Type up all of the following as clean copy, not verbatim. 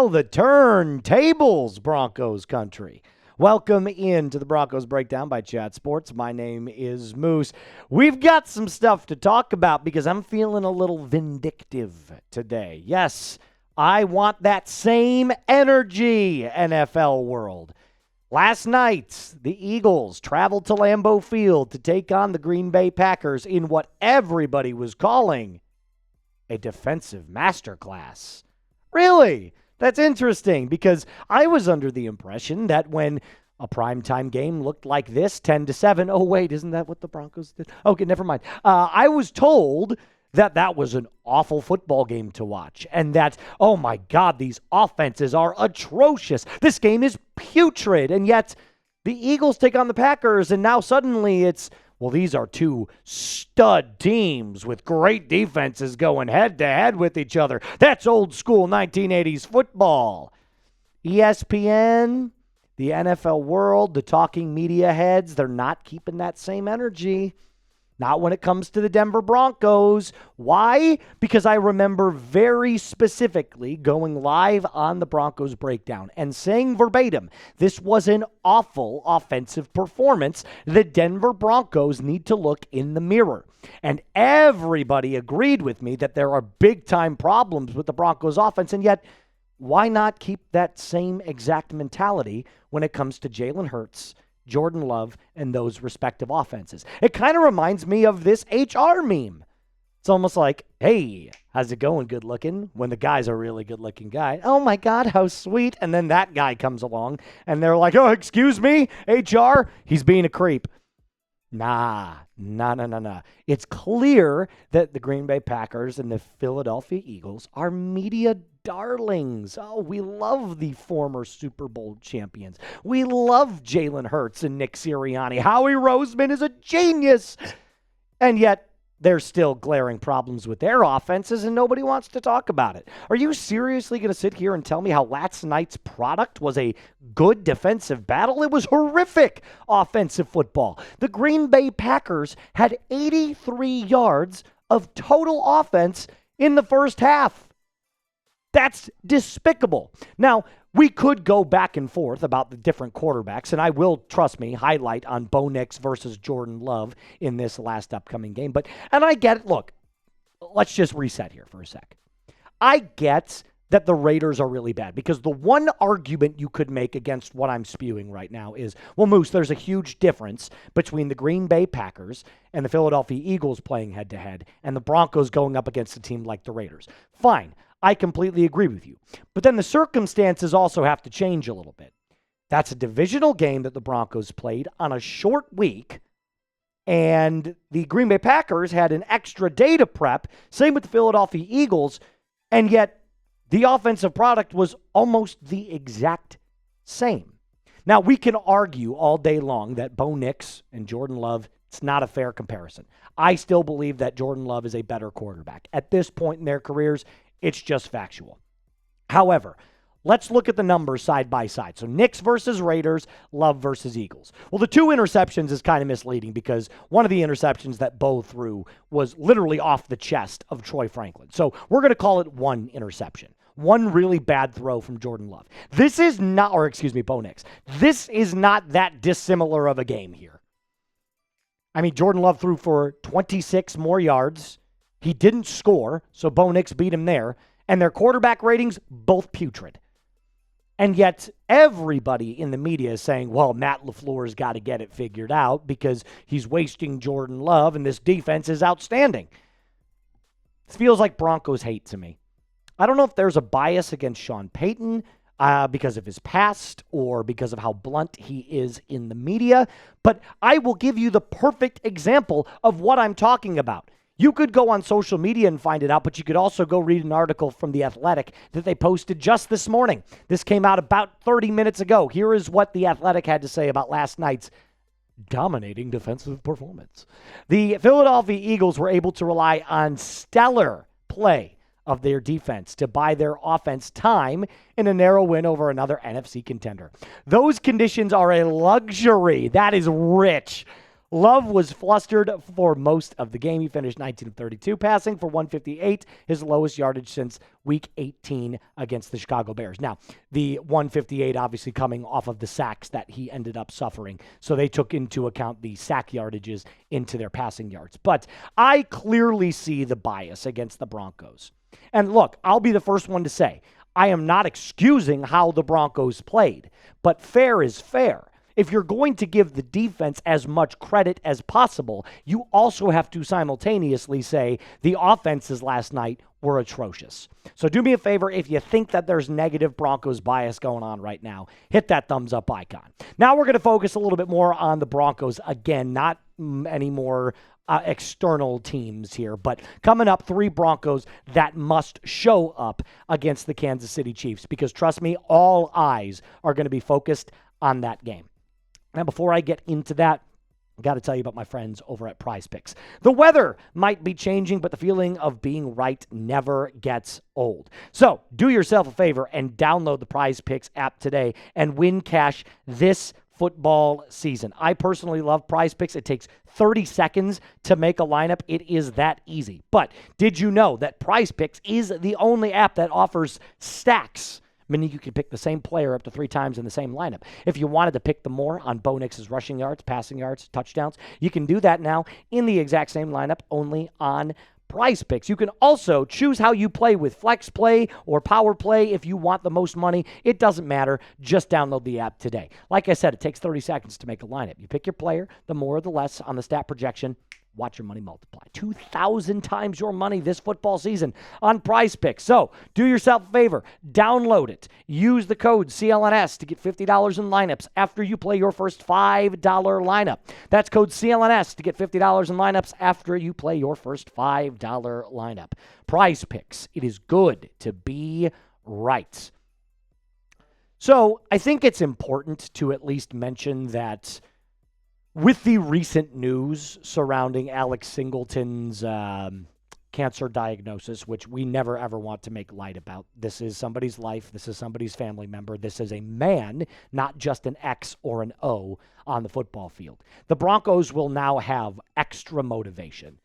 the turntables, Broncos country. Welcome into the Broncos Breakdown by Chat Sports. My name is Moose. We've got some stuff to talk about because I'm feeling a little vindictive today. Yes, I want that same energy, NFL world. Last night, the Eagles traveled to Lambeau Field to take on the Green Bay Packers in what everybody was calling a defensive masterclass. Really? That's interesting because I was under the impression that when a primetime game looked like this, 10-7, oh, wait, isn't that what the Broncos did? Okay, never mind. I was told that that was an awful football game to watch and that, oh my God, these offenses are atrocious. This game is putrid. And yet the Eagles take on the Packers and now suddenly it's, well, these are two stud teams with great defenses going head-to-head with each other. That's old school 1980s football. ESPN, the NFL world, the talking media heads, they're not keeping that same energy. Not when it comes to the Denver Broncos. Why? Because I remember very specifically going live on the Broncos Breakdown and saying verbatim, this was an awful offensive performance. The Denver Broncos need to look in the mirror. And everybody agreed with me that there are big-time problems with the Broncos offense, and yet why not keep that same exact mentality when it comes to Jalen Hurts, Jordan Love, and those respective offenses? It kind of reminds me of this HR meme. It's almost like, hey, how's it going, good looking? When the guy's a really good looking guy. Oh my God, how sweet. And then that guy comes along and they're like, oh, excuse me, HR, he's being a creep. Nah. It's clear that the Green Bay Packers and the Philadelphia Eagles are media darlings. Oh, we love the former Super Bowl champions. We love Jalen Hurts and Nick Sirianni. Howie Roseman is a genius. And yet, there's still glaring problems with their offenses, and nobody wants to talk about it. Are you seriously going to sit here and tell me how last night's product was a good defensive battle? It was horrific offensive football. The Green Bay Packers had 83 yards of total offense in the first half. That's despicable. Now, we could go back and forth about the different quarterbacks, and I will, trust me, highlight on Bo Nix versus Jordan Love in this last upcoming game. And I get it. Look, let's just reset here for a sec. I get that the Raiders are really bad because the one argument you could make against what I'm spewing right now is, well, Moose, there's a huge difference between the Green Bay Packers and the Philadelphia Eagles playing head-to-head and the Broncos going up against a team like the Raiders. Fine. I completely agree with you. But then the circumstances also have to change a little bit. That's a divisional game that the Broncos played on a short week, and the Green Bay Packers had an extra day to prep, same with the Philadelphia Eagles, and yet the offensive product was almost the exact same. Now, we can argue all day long that Bo Nix and Jordan Love, it's not a fair comparison. I still believe that Jordan Love is a better quarterback. At this point in their careers, it's just factual. However, let's look at the numbers side by side. So Knicks versus Raiders, Love versus Eagles. Well, the two interceptions is kind of misleading because one of the interceptions that Bo threw was literally off the chest of Troy Franklin. So we're going to call it one interception. One really bad throw from Jordan Love. Bo Nix. This is not that dissimilar of a game here. I mean, Jordan Love threw for 26 more yards. He didn't score, so Bo Nix beat him there. And their quarterback ratings, both putrid. And yet everybody in the media is saying, well, Matt LaFleur's got to get it figured out because he's wasting Jordan Love and this defense is outstanding. This feels like Broncos hate to me. I don't know if there's a bias against Sean Payton because of his past or because of how blunt he is in the media, but I will give you the perfect example of what I'm talking about. You could go on social media and find it out, but you could also go read an article from The Athletic that they posted just this morning. This came out about 30 minutes ago. Here is what The Athletic had to say about last night's dominating defensive performance. The Philadelphia Eagles were able to rely on stellar play of their defense to buy their offense time in a narrow win over another NFC contender. Those conditions are a luxury. That is rich. Love was flustered for most of the game. He finished 19 of 32 passing for 158, his lowest yardage since week 18 against the Chicago Bears. Now, the 158 obviously coming off of the sacks that he ended up suffering. So they took into account the sack yardages into their passing yards. But I clearly see the bias against the Broncos. And look, I'll be the first one to say, I am not excusing how the Broncos played, but fair is fair. If you're going to give the defense as much credit as possible, you also have to simultaneously say the offenses last night were atrocious. So do me a favor, if you think that there's negative Broncos bias going on right now, hit that thumbs up icon. Now we're going to focus a little bit more on the Broncos again, not any more external teams here, but coming up, 3 Broncos that must show up against the Kansas City Chiefs, because trust me, all eyes are going to be focused on that game. Now, before I get into that, I've got to tell you about my friends over at Prize Picks. The weather might be changing, but the feeling of being right never gets old. So do yourself a favor and download the Prize Picks app today and win cash this football season. I personally love Prize Picks. It takes 30 seconds to make a lineup. It is that easy. But did you know that Prize Picks is the only app that offers stacks? Meaning you can pick the same player up to 3 times in the same lineup. If you wanted to pick the more on Bo Nix's rushing yards, passing yards, touchdowns, you can do that now in the exact same lineup, only on Prize Picks. You can also choose how you play with Flex Play or Power Play if you want the most money. It doesn't matter. Just download the app today. Like I said, it takes 30 seconds to make a lineup. You pick your player, the more or the less on the stat projection. Watch your money multiply. 2,000 times your money this football season on Prize Picks. So do yourself a favor. Download it. Use the code CLNS to get $50 in lineups after you play your first $5 lineup. That's code CLNS to get $50 in lineups after you play your first $5 lineup. Prize Picks. It is good to be right. So I think it's important to at least mention that with the recent news surrounding Alex Singleton's cancer diagnosis, which we never ever want to make light about. This is somebody's life. This is somebody's family member. This is a man, not just an X or an O on the football field. The Broncos will now have extra motivation.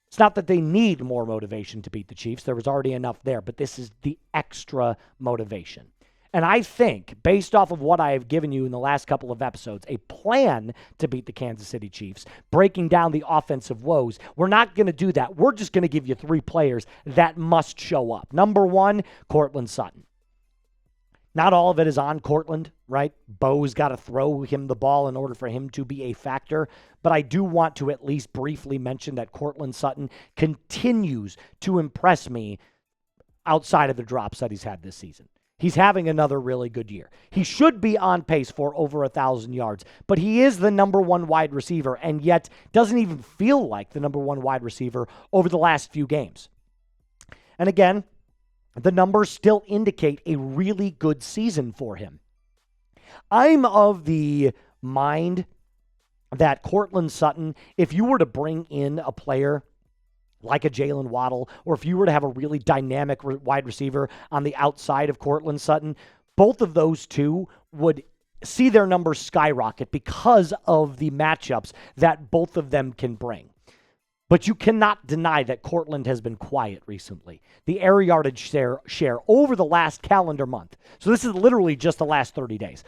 It's not that they need more motivation to beat the Chiefs. There was already enough there, but this is the extra motivation. And I think, based off of what I have given you in the last couple of episodes, a plan to beat the Kansas City Chiefs, breaking down the offensive woes, we're not going to do that. We're just going to give you 3 players that must show up. Number 1, Courtland Sutton. Not all of it is on Courtland, right? Bo's got to throw him the ball in order for him to be a factor. But I do want to at least briefly mention that Courtland Sutton continues to impress me outside of the drops that he's had this season. He's having another really good year. He should be on pace for over 1,000 yards, but he is the number 1 wide receiver and yet doesn't even feel like the number 1 wide receiver over the last few games. And again, the numbers still indicate a really good season for him. I'm of the mind that Courtland Sutton, if you were to bring in a player like a Jalen Waddle, or if you were to have a really dynamic wide receiver on the outside of Courtland Sutton, both of those two would see their numbers skyrocket because of the matchups that both of them can bring. But you cannot deny that Courtland has been quiet recently. The air yardage share over the last calendar month, so this is literally just the last 30 days,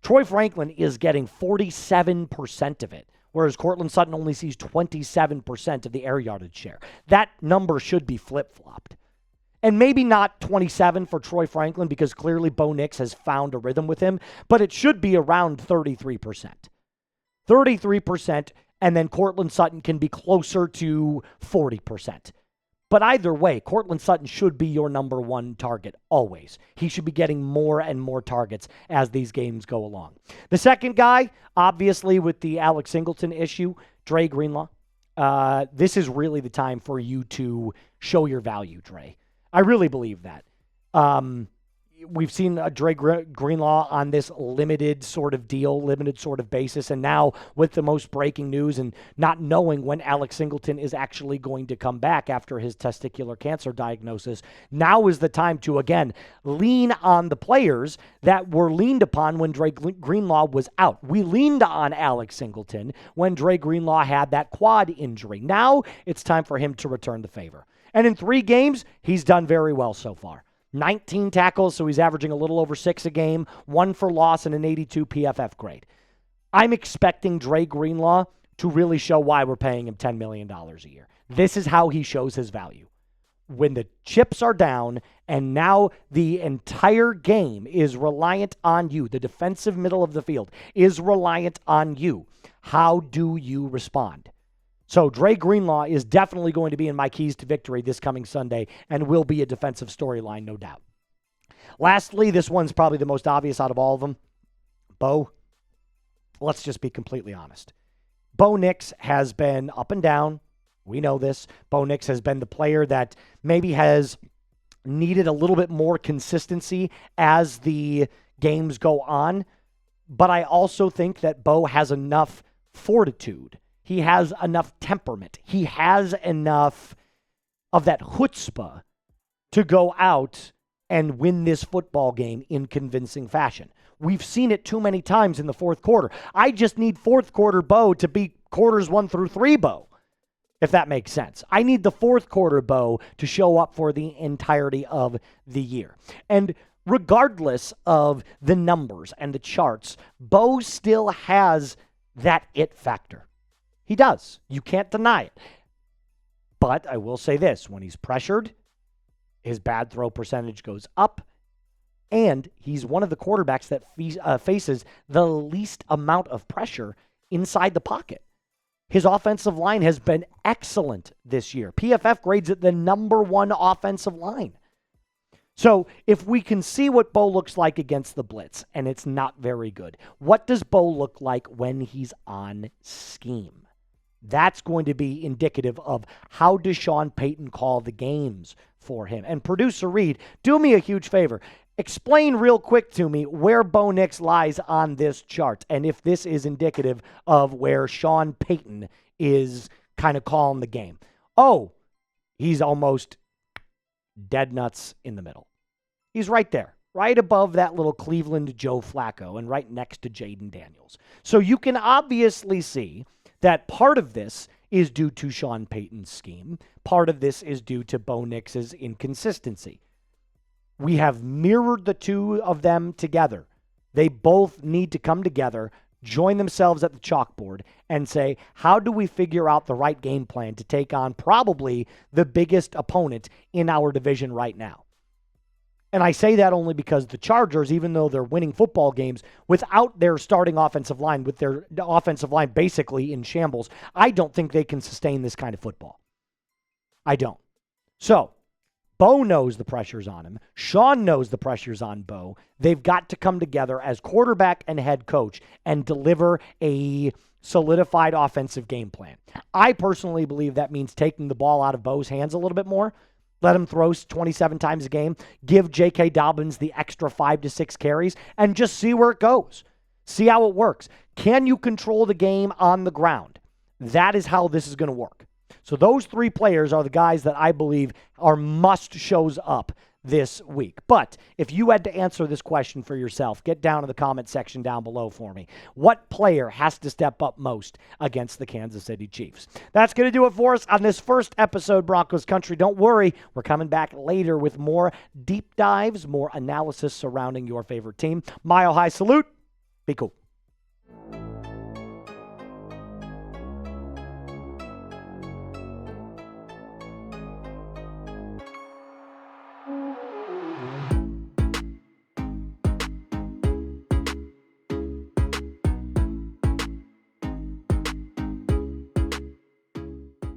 Troy Franklin is getting 47% of it, whereas Courtland Sutton only sees 27% of the air yardage share. That number should be flip-flopped. And maybe not 27 for Troy Franklin because clearly Bo Nix has found a rhythm with him, but it should be around 33%. 33%, and then Courtland Sutton can be closer to 40%. But either way, Courtland Sutton should be your number 1 target always. He should be getting more and more targets as these games go along. The second guy, obviously with the Alex Singleton issue, Dre Greenlaw. This is really the time for you to show your value, Dre. I really believe that. we've seen Dre Greenlaw on this limited sort of deal, limited sort of basis. And now with the most breaking news and not knowing when Alex Singleton is actually going to come back after his testicular cancer diagnosis, now is the time to, again, lean on the players that were leaned upon when Dre Greenlaw was out. We leaned on Alex Singleton when Dre Greenlaw had that quad injury. Now it's time for him to return the favor. And in 3 games, he's done very well so far. 19 tackles, so he's averaging a little over 6 a game, 1 for loss, and an 82 PFF grade. I'm expecting Dre Greenlaw to really show why we're paying him $10 million a year. This is how he shows his value. When the chips are down and now the entire game is reliant on you, the defensive middle of the field is reliant on you, how do you respond? So Dre Greenlaw is definitely going to be in my keys to victory this coming Sunday and will be a defensive storyline, no doubt. Lastly, this one's probably the most obvious out of all of them. Bo, let's just be completely honest. Bo Nix has been up and down. We know this. Bo Nix has been the player that maybe has needed a little bit more consistency as the games go on. But I also think that Bo has enough fortitude. He has enough temperament. He has enough of that chutzpah to go out and win this football game in convincing fashion. We've seen it too many times in the fourth quarter. I just need fourth quarter Bo to be quarters 1 through 3 Bo, if that makes sense. I need the fourth quarter Bo to show up for the entirety of the year. And regardless of the numbers and the charts, Bo still has that it factor. He does. You can't deny it. But I will say this, when he's pressured, his bad throw percentage goes up, and he's one of the quarterbacks that faces the least amount of pressure inside the pocket. His offensive line has been excellent this year. PFF grades it the number 1 offensive line. So if we can see what Bo looks like against the blitz, and it's not very good, what does Bo look like when he's on scheme? That's going to be indicative of how does Sean Payton call the games for him. And producer Reed, do me a huge favor. Explain real quick to me where Bo Nix lies on this chart and if this is indicative of where Sean Payton is kind of calling the game. Oh, he's almost dead nuts in the middle. He's right there, right above that little Cleveland Joe Flacco and right next to Jaden Daniels. So you can obviously see that part of this is due to Sean Payton's scheme. Part of this is due to Bo Nix's inconsistency. We have mirrored the two of them together. They both need to come together, join themselves at the chalkboard, and say, how do we figure out the right game plan to take on probably the biggest opponent in our division right now? And I say that only because the Chargers, even though they're winning football games without their starting offensive line, with their offensive line basically in shambles, I don't think they can sustain this kind of football. I don't. So, Bo knows the pressure's on him. Sean knows the pressure's on Bo. They've got to come together as quarterback and head coach and deliver a solidified offensive game plan. I personally believe that means taking the ball out of Bo's hands a little bit more. Let him throw 27 times a game. Give J.K. Dobbins the extra 5 to 6 carries and just see where it goes. See how it works. Can you control the game on the ground? That is how this is going to work. So those 3 players are the guys that I believe are must shows up this week. But if you had to answer this question for yourself, get down in the comment section down below for me. What player has to step up most against the Kansas City Chiefs? That's going to do it for us on this first episode, Broncos Country. Don't worry, we're coming back later with more deep dives, more analysis surrounding your favorite team. Mile high salute. Be cool.